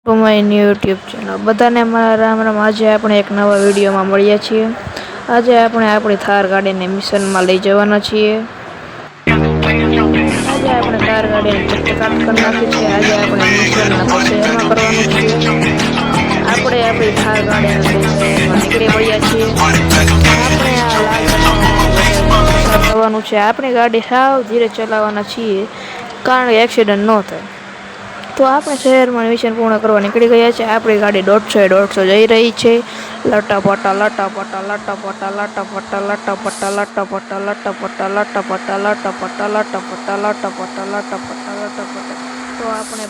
To my YouTube channel બધાને મારા રામ રામ। આજે આપણે એક નવા વિડીયોમાં મળ્યા છીએ। આજે આપણે આપણી થાર ગાડીને મિશનમાં લઈ જવાના છીએ। આજે આપણે થાર ગાડીને ચકચકાટ કરી નાખી છે। આજે આપણે મિશનના શહેરમાં કરવાનું છે। આપણે આપણી થાર ગાડીને લઈ શહેરમાં નીકળી પડ્યા છીએ। આપણે આ લાલ બજારમાંથી પસાર થવાનું છે। આપણી ગાડી સાવ ધીરે ચલાવવાના છીએ કારણ કે એક્સિડન્ટ ન થાય। તો આપણે શહેરમાં મિશન પૂર્ણ કરવા નીકળી ગયા છે। આપણી ગાડી 150 જઈ રહી છે। લટાપટા લટાપટા લટાપટા લટાપટા લટાપટા લટાપટા લટાપટા લટાપટા લટાપટા લટાપટા લટાપટા લટાપટા લટાપટા તો આપણે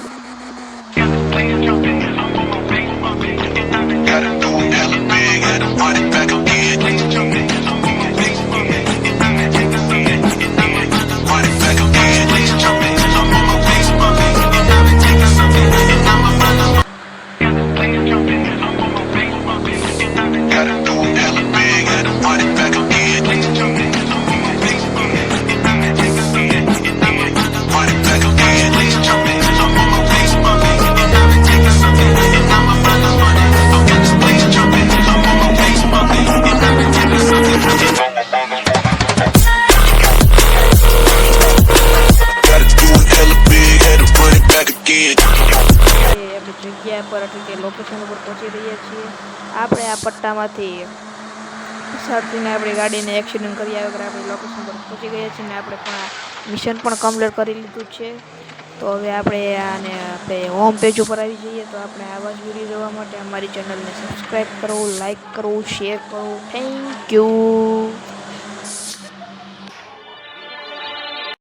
જગ્યા પર એટલે લોકેશન ઉપર પહોંચી રહ્યા છીએ। આપણે આ પટ્ટામાંથી પસાર થઈને આપણી ગાડીને એક્સિડન્ટ કર્યા વગર આપણે લોકેશન પર પહોંચી ગયા છીએ ને આપણે પણ મિશન પણ કમ્પ્લીટ કરી લીધું છે। તો હવે આપણે હોમ પેજ ઉપર આવી જઈએ। તો આપણે આવા જ વિડીયો જોવા માટે અમારી ચેનલને સબસ્ક્રાઈબ કરો, લાઈક કરો, શેર કરો। Thank you.